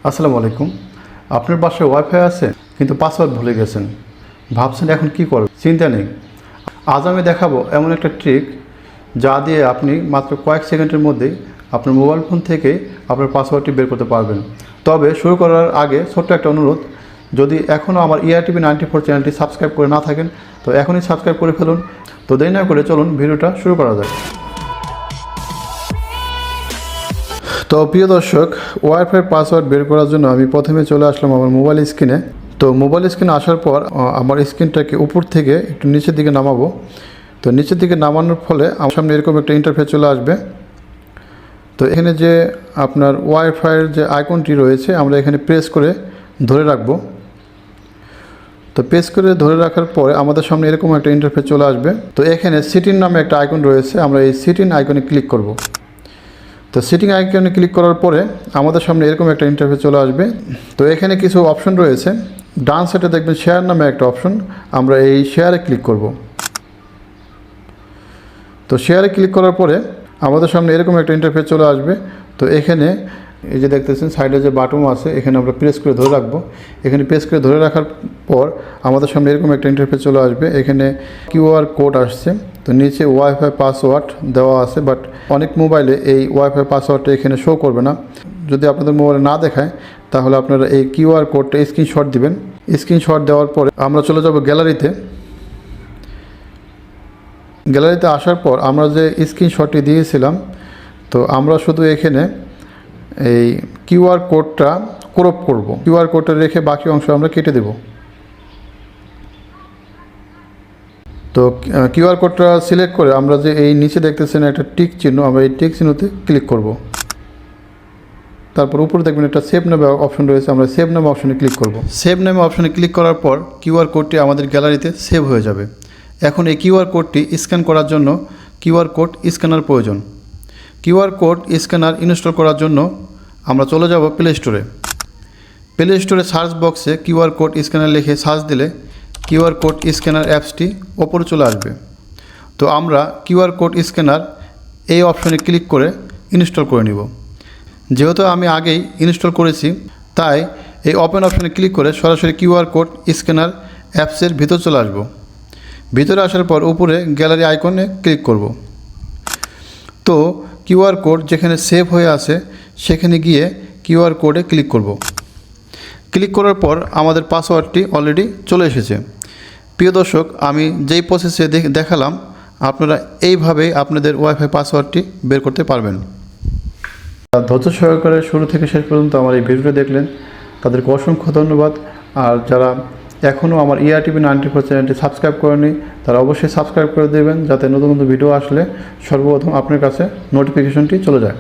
আসসালামু আলাইকুম। আপনার বাসায় ওয়াইফাই আছে কিন্তু পাসওয়ার্ড ভুলে গেছেন, ভাবছেন এখন কি করবেন? চিন্তা নেই, আজ আমি দেখাবো এমন একটা ট্রিক যা দিয়ে আপনি মাত্র কয়েক সেকেন্ডের মধ্যেই আপনার মোবাইল ফোন থেকে আপনার পাসওয়ার্ডটি বের করতে পারবেন। তবে শুরু করার আগে ছোট্ট একটা অনুরোধ, যদি এখনও আমার ERTV 94 চ্যানেলটি সাবস্ক্রাইব করে না থাকেন তো এখনই সাবস্ক্রাইব করে ফেলুন। তো দেরি না করে চলুন ভিডিওটা শুরু করা যাক। তো প্রিয় দর্শক, ওয়াইফাই পাসওয়ার্ড বের করার জন্য আমি প্রথমে চলে আসলাম আমার মোবাইল স্ক্রিনে। তো মোবাইল স্ক্রিনে আসার পর আমার স্ক্রিনটাকে উপর থেকে একটু নিচের দিকে নামাবো। তো নিচের দিকে নামানোর ফলে আমার সামনে এরকম একটা ইন্টারফেস চলে আসবে। তো এখানে যে আপনার ওয়াইফাইয়ের যে আইকনটি রয়েছে আমরা এখানে প্রেস করে ধরে রাখবো। তো প্রেস করে ধরে রাখার পরে আমাদের সামনে এরকম একটা ইন্টারফেস চলে আসবে। তো এখানে সিটিং নামে একটা আইকন রয়েছে, আমরা এই সিটিং আইকনে ক্লিক করব। তো সিটিং আইকনে ক্লিক করার পরে আমাদের সামনে এরকম একটা ইন্টারফেস চলে আসবে। তো এখানে কিছু অপশন রয়েছে, ডান সাইডে দেখবেন শেয়ার নামে একটা অপশন, আমরা এই শেয়ারে ক্লিক করব। তো শেয়ারে ক্লিক করার পরে আমাদের সামনে এরকম একটা ইন্টারফেস চলে আসবে। তো এখানে এই যে দেখতেছেন সাইডে যে বাটন আছে এখানে আমরা প্রেস করে ধরে রাখবো। এখানে প্রেস করে ধরে রাখার পর আমাদের সামনে এরকম একটা ইন্টারফেস চলে আসবে। এখানে QR কোড আসছে। তো নিচে ওয়াইফাই পাসওয়ার্ড দেওয়া আছে, বাট অনেক মোবাইলে এই ওয়াইফাই পাসওয়ার্ডটা এখানে শো করবে না। যদি আপনাদের মোবাইলে না দেখায় তাহলে আপনারা এই QR কোডটা স্ক্রিনশট দিবেন। স্ক্রিনশট দেওয়ার পরে আমরা চলে যাব গ্যালারিতে। গ্যালারিতে আসার পর আমরা যে স্ক্রিনশটটি দিয়েছিলাম, তো আমরা শুধু এখানে এই QR কোডটা ক্রপ করব। QR কোডটা রেখে বাকি অংশ আমরা কেটে দেব। তো QR কোডটা সিলেক্ট করে আমরা যে এই নিচে দেখতেছেন একটা টিক চিহ্ন, আমরা এই টিক চিহ্নতে ক্লিক করব। তারপর উপরে দেখবেন একটা সেভ নামে অপশন রয়েছে, আমরা সেভ নামে অপশনে ক্লিক করব। সেভ নামে অপশনে ক্লিক করার পর QR কোডটি আমাদের গ্যালারিতে সেভ হয়ে যাবে। এখন এই QR কোডটি স্ক্যান করার জন্য QR কোড স্ক্যানার প্রয়োজন। QR কোড স্ক্যানার ইনস্টল করার জন্য আমরা চলে যাব প্লে স্টোরে। প্লে স্টোরে সার্চ বক্সে QR কোড স্ক্যানার লিখে সার্চ দিলে QR কোড স্ক্যানার অ্যাপসটি ওপরে চলে আসবে। তো আমরা QR কোড স্ক্যানার এই অপশনে ক্লিক করে ইনস্টল করে নিব। যেহেতু আমি আগেই ইনস্টল করেছি তাই এই ওপেন অপশনে ক্লিক করে সরাসরি QR কোড স্ক্যানার অ্যাপসের ভিতর চলে আসব। ভিতরে আসার পর উপরে গ্যালারি আইকনে ক্লিক করব। তো QR কোড যেখানে সেভ হয়ে আছে সেখানে গিয়ে QR কোডে ক্লিক করব। ক্লিক করার পর আমাদের পাসওয়ার্ডটি অলরেডি চলে এসেছে। প্রিয় দর্শক, আমি যেই প্রসেসে দেখালাম আপনারা এইভাবেই আপনাদের ওয়াইফাই পাসওয়ার্ডটি বের করতে পারবেন। ধৈর্য সহকারে শুরু থেকে শেষ পর্যন্ত আমার এই ভিডিওটি দেখলেন তাদেরকে অসংখ্য ধন্যবাদ। আর যারা এখনও আমার ERTV 94 চ্যানেলটি সাবস্ক্রাইব করেনি তারা অবশ্যই সাবস্ক্রাইব করে দেবেন, যাতে নতুন নতুন ভিডিও আসলে সর্বপ্রথম আপনার কাছে নোটিফিকেশনটি চলে যায়।